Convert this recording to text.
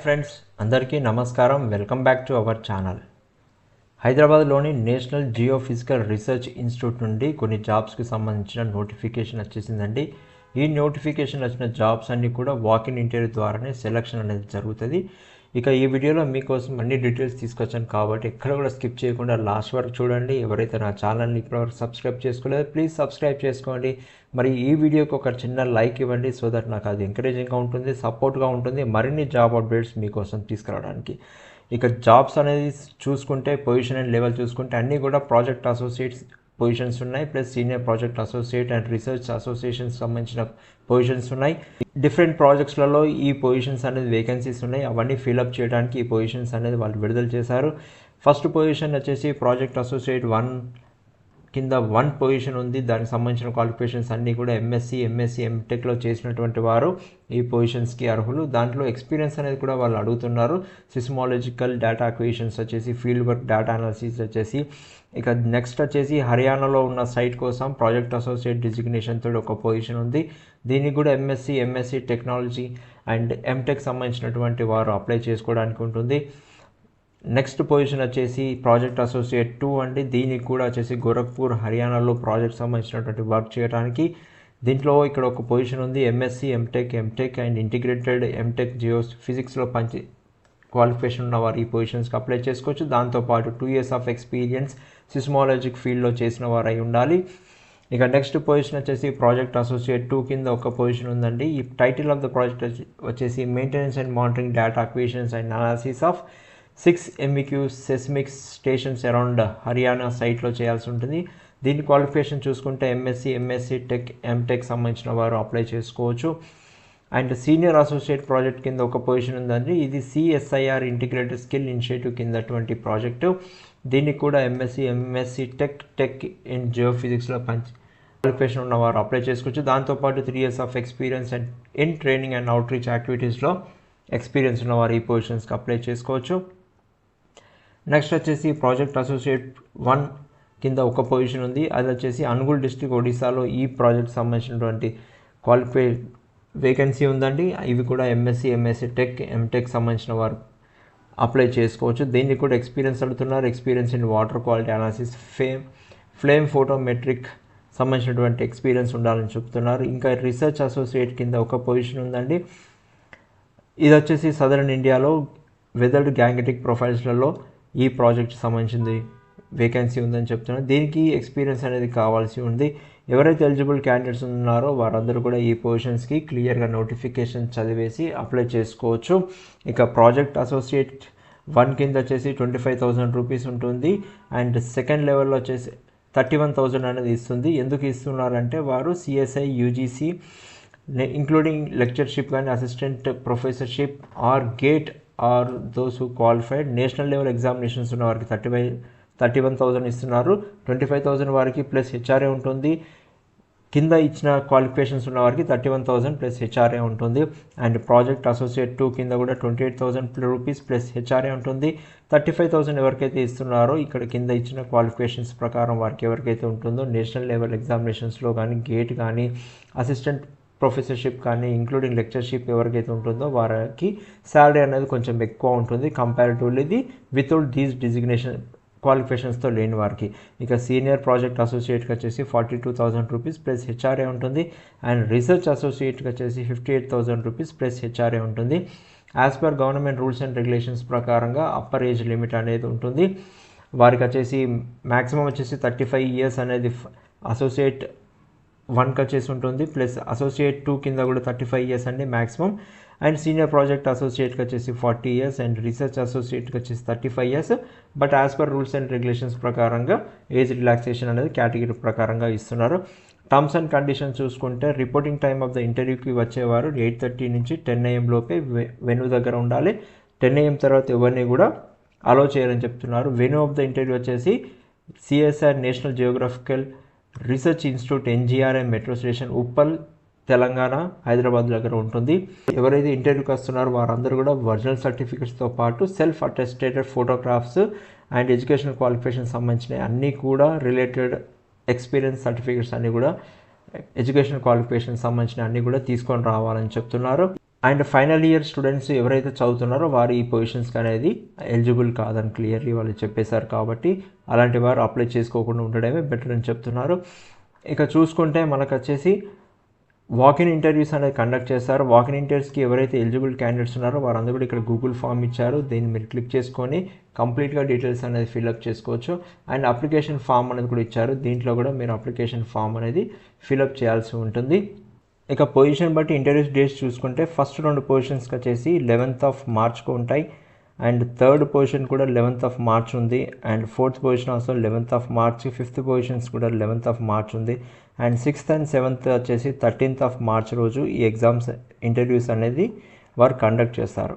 Friends అందరికీ నమస్కారం. Welcome back to our channel. హైదరాబాద్లోని నేషనల్ జియోఫిజికల్ రీసెర్చ్ ఇన్స్టిట్యూట్ నుండి కొన్ని జాబ్స్కి సంబంధించిన నోటిఫికేషన్ వచ్చేసిందండి. ఈ నోటిఫికేషన్ వచ్చిన జాబ్స్ అన్నీ కూడా వాకిన్ ఇంటర్వ్యూ ద్వారానే సెలక్షన్ అనేది జరుగుతుంది. ఇక ఈ వీడియోలో మీకోసం అన్ని డీటెయిల్స్ తీసుకొచ్చాను కాబట్టి ఎక్కడ కూడా స్కిప్ చేయకుండా లాస్ట్ వరకు చూడండి. ఎవరైతే నా ఛానల్ని ఇప్పటివరకు సబ్స్క్రైబ్ చేసుకోలేదో ప్లీజ్ సబ్స్క్రైబ్ చేసుకోండి. మరి ఈ వీడియోకి ఒక చిన్న లైక్ ఇవ్వండి, సో దట్ నాకు అది ఎంకరేజింగ్గా ఉంటుంది, సపోర్ట్గా ఉంటుంది మరిన్ని జాబ్ అప్డేట్స్ మీకోసం తీసుకురావడానికి. ఇక జాబ్స్ అనేది చూసుకుంటే పొజిషన్ అండ్ లెవెల్ చూసుకుంటే అన్నీ కూడా ప్రాజెక్ట్ అసోసియేట్స్ పొజిషన్స్ ఉన్నాయి, plus senior project associate and research associations సంబంధించిన పొజిషన్స్ ఉన్నాయి. డిఫరెంట్ ప్రాజెక్ట్స్లలో ఈ పొజిషన్స్ అనేది వేకెన్సీస్ ఉన్నాయి. అవన్నీ ఫిల్అప్ చేయడానికి ఈ పొజిషన్స్ అనేది వాళ్ళు విడుదల చేశారు. ఫస్ట్ పొజిషన్ వచ్చేసి ప్రాజెక్ట్ అసోసియేట్ 1 కింద 1 పొజిషన్ ఉంది. దానికి సంబంధించిన క్వాలిఫికేషన్స్ అన్నీ కూడా ఎంఎస్సి ఎంటెక్లో చేసినటువంటి వారు ఈ పొజిషన్స్కి అర్హులు. దాంట్లో ఎక్స్పీరియన్స్ అనేది కూడా వాళ్ళు అడుగుతున్నారు. సిస్మాలజికల్ డేటా అక్విజిషన్స్ వచ్చేసి, ఫీల్డ్ వర్క్ డేటా అనాలిసిస్ వచ్చేసి. ఇక నెక్స్ట్ వచ్చేసి హర్యానాలో ఉన్న సైట్ కోసం ప్రాజెక్ట్ అసోసియేట్ డిజిగ్నేషన్తో ఒక పొజిషన్ ఉంది. దీనికి కూడా ఎంఎస్సి టెక్నాలజీ అండ్ ఎంటెక్ సంబంధించినటువంటి వారు అప్లై చేసుకోవడానికి ఉంటుంది. నెక్స్ట్ పొజిషన్ వచ్చేసి ప్రాజెక్ట్ అసోసియేట్ 2 అండి. దీనికి కూడా వచ్చేసి గోరఖ్పూర్ హర్యానాలో ప్రాజెక్ట్ సంబంధించినటువంటి వర్క్ చేయడానికి. దీంట్లో ఇక్కడ ఒక పొజిషన్ ఉంది. MSc MTech and integrated MTech geo ఫిజిక్స్లో క్వాలిఫికేషన్ ఉన్న వారు ఈ పొజిషన్స్కి అప్లై చేసుకోవచ్చు. దాంతోపాటు 2 years ఆఫ్ ఎక్స్పీరియన్స్ సిస్మాలజిక్ ఫీల్డ్లో చేసిన వారు అయి ఉండాలి. ఇక నెక్స్ట్ పొజిషన్ వచ్చేసి ప్రాజెక్ట్ అసోసియేట్ 2 కింద ఒక పొజిషన్ ఉందండి. ఈ టైటిల్ ఆఫ్ ద ప్రాజెక్ట్ వచ్చేసి maintenance and monitoring data acquisitions and analysis of 6 MVQ seismic stations around Haryana సైట్లో చేయాల్సి ఉంటుంది. దీని క్వాలిఫికేషన్ చూసుకుంటే ఎంఎస్సి ఎంటెక్ సంబంధించిన వారు అప్లై చేసుకోవచ్చు. అండ్ సీనియర్ అసోసియేట్ ప్రాజెక్ట్ కింద ఒక పొజిషన్ ఉందండి. ఇది CSIR ఇంటిగ్రేటెడ్ స్కిల్ ఇనిషియేటివ్ కింద అటువంటి ప్రాజెక్టు. దీనికి కూడా ఎంఎస్సి టెక్ ఇన్ జియోఫిజిక్స్లో క్వాలిఫికేషన్ ఉన్నవారు అప్లై చేసుకోవచ్చు. దాంతోపాటు 3 years of experience and in training and out reach యాక్టివిటీస్లో ఎక్స్పీరియన్స్ ఉన్నవారు ఈ పొజిషన్స్కి అప్లై చేసుకోవచ్చు. నెక్స్ట్ వచ్చేసి ప్రాజెక్ట్ అసోసియేట్ 1 కింద ఒక పొజిషన్ ఉంది. అది వచ్చేసి అనుగుల్ డిస్ట్రిక్ట్ ఒడిశాలో ఈ ప్రాజెక్ట్ సంబంధించినటువంటి వేకెన్సీ ఉందండి. ఇవి కూడా ఎంఎస్సి ఎంటెక్ సంబంధించిన వారు అప్లై చేసుకోవచ్చు. దీనికి కూడా ఎక్స్పీరియన్స్ అడుగుతున్నారు. Experience in water quality analysis, flame photometric సంబంధించినటువంటి ఎక్స్పీరియన్స్ ఉండాలని చెప్తున్నారు. ఇంకా రీసెర్చ్ అసోసియేట్ కింద ఒక పొజిషన్ ఉందండి. ఇది వచ్చేసి సదరన్ ఇండియాలో వెదర్డ్ గ్యాంగటిక్ ప్రొఫైల్స్లలో ఈ ప్రాజెక్ట్ సంబంధించింది వేకెన్సీ ఉందని చెప్తున్నారు. దీనికి ఎక్స్పీరియన్స్ అనేది కావాల్సి ఉంది. ఎవరైతే ఎలిజిబుల్ క్యాండిడేట్స్ ఉన్నారో వారందరూ కూడా ఈ పొజిషన్స్కి క్లియర్గా నోటిఫికేషన్ చదివేసి అప్లై చేసుకోవచ్చు. ఇక ప్రాజెక్ట్ అసోసియేట్ 1 కింద వచ్చేసి 25,000 రూపీస్ ఉంటుంది. అండ్ సెకండ్ లెవెల్లో వచ్చేసి 31,000 అనేది ఇస్తుంది. ఎందుకు ఇస్తున్నారంటే వారు CSI UGC ఇంక్లూడింగ్ లెక్చర్షిప్ కానీ assistant professorship or GATE or those who qualified national level examinations ఉన్న వారికి 31,000 ఇస్తున్నారు. 25,000 వారికి ప్లస్ హెచ్ఆర్ఏ ఉంటుంది. కింద ఇచ్చిన క్వాలిఫికేషన్స్ ఉన్న వారికి 31,000 ప్లస్ హెచ్ఆర్ఏ ఉంటుంది. అండ్ ప్రాజెక్ట్ అసోసియేట్ 2 కింద కూడా 28,000 రూపీస్ ప్లస్ హెచ్ఆర్ఏ ఉంటుంది. 35,000 ఎవరికైతే ఇస్తున్నారో ఇక్కడ కింద ఇచ్చిన క్వాలిఫికేషన్స్ ప్రకారం వారికి ఎవరికైతే ఉంటుందో నేషనల్ లెవెల్ ఎగ్జామినేషన్స్లో కానీ గేట్ కానీ అసిస్టెంట్ ప్రొఫెసర్షిప్ కానీ ఇంక్లూడింగ్ లెక్చర్షిప్ ఎవరికైతే ఉంటుందో వారికి శాలరీ అనేది కొంచెం ఎక్కువ ఉంటుంది కంపారిటివ్లీ ఇది వితౌట్ దీస్ డిజిగ్నేషన్ క్వాలిఫికేషన్స్తో లేని వారికి. ఇక సీనియర్ ప్రాజెక్ట్ అసోసియేట్కి వచ్చేసి 42,000 రూపీస్ ప్లస్ హెచ్ఆర్ఏ ఉంటుంది. అండ్ రీసెర్చ్ అసోసియేట్కి వచ్చేసి 58,000 రూపీస్ ప్లస్ హెచ్ఆర్ఏ ఉంటుంది. As per government rules and regulations ప్రకారంగా అప్పర్ ఏజ్ లిమిట్ అనేది ఉంటుంది. వారికి వచ్చేసి మ్యాక్సిమం వచ్చేసి 35 years అనేది అసోసియేట్ 1కి వచ్చేసి ఉంటుంది. ప్లస్ అసోసియేట్ 2 కింద కూడా 35 years అండి మ్యాక్సిమం. అండ్ సీనియర్ ప్రాజెక్ట్ అసోసియేట్కి వచ్చేసి 40 years అండ్ రీసెర్చ్ అసోసియేట్కి వచ్చేసి 35 years. But as per rules and regulations ప్రకారంగా ఏజ్ రిలాక్సేషన్ అనేది కేటగిరీ ప్రకారంగా ఇస్తున్నారు. టర్మ్స్ అండ్ కండిషన్స్ చూసుకుంటే రిపోర్టింగ్ టైమ్ ఆఫ్ ద ఇంటర్వ్యూకి వచ్చేవారు 8:30 నుంచి 10 AM లోపే వెన్యూ దగ్గర ఉండాలి. 10 AM తర్వాత ఎవరిని కూడా అలో చేయరని చెప్తున్నారు. వెన్యూ ఆఫ్ ద ఇంటర్వ్యూ వచ్చేసి CSIR national geographical research institute NGRM metro station Uppal Telangana Hyderabad దగ్గర ఉంటుంది. ఎవరైతే ఇంటర్వ్యూకి వస్తున్నారో వారందరూ కూడా ఒరిజినల్ సర్టిఫికెట్స్తో పాటు self attested photographs and educational qualification సంబంధించినవి అన్నీ కూడా రిలేటెడ్ ఎక్స్పీరియన్స్ సర్టిఫికెట్స్ అన్నీ కూడా ఎడ్యుకేషనల్ క్వాలిఫికేషన్ సంబంధించిన అన్నీ కూడా తీసుకొని రావాలని చెప్తున్నారు. అండ్ ఫైనల్ ఇయర్ స్టూడెంట్స్ ఎవరైతే చదువుతున్నారో వారు ఈ పొజిషన్స్కి అనేది ఎలిజిబుల్ కాదని క్లియర్లీ వాళ్ళు చెప్పేశారు. కాబట్టి అలాంటి వారు అప్లై చేసుకోకుండా ఉండడమే బెటర్ అని చెప్తున్నారు. ఇక చూసుకుంటే మనకు వచ్చేసి వాకిన్ ఇంటర్వ్యూస్ అనేది కండక్ట్ చేస్తారు. వాకిన్ ఇంటర్వ్యూస్కి ఎవరైతే ఎలిజిబుల్ క్యాండిడేట్స్ ఉన్నారో వారందరూ కూడా ఇక్కడ గూగుల్ ఫామ్ ఇచ్చారు. దీన్ని మీరు క్లిక్ చేసుకొని కంప్లీట్గా డీటెయిల్స్ అనేది ఫిల్అప్ చేసుకోవచ్చు. అండ్ అప్లికేషన్ ఫామ్ అనేది కూడా ఇచ్చారు. దీంట్లో కూడా మీరు అప్లికేషన్ ఫామ్ అనేది ఫిల్అప్ చేయాల్సి ఉంటుంది. ఇక పొజిషన్ బట్టి ఇంటర్వ్యూస్ డేట్స్ చూసుకుంటే ఫస్ట్ 2 పొజిషన్స్కి వచ్చేసి 11th March ఉంటాయి. అండ్ థర్డ్ పొజిషన్ కూడా 11th March ఉంది. And fourth position also 11th March. Fifth positions కూడా 11th March ఉంది. అండ్ 6th and 7th వచ్చేసి 13th March రోజు ఈ ఎగ్జామ్స్ ఇంటర్వ్యూస్ అనేది వారు కండక్ట్ చేస్తారు.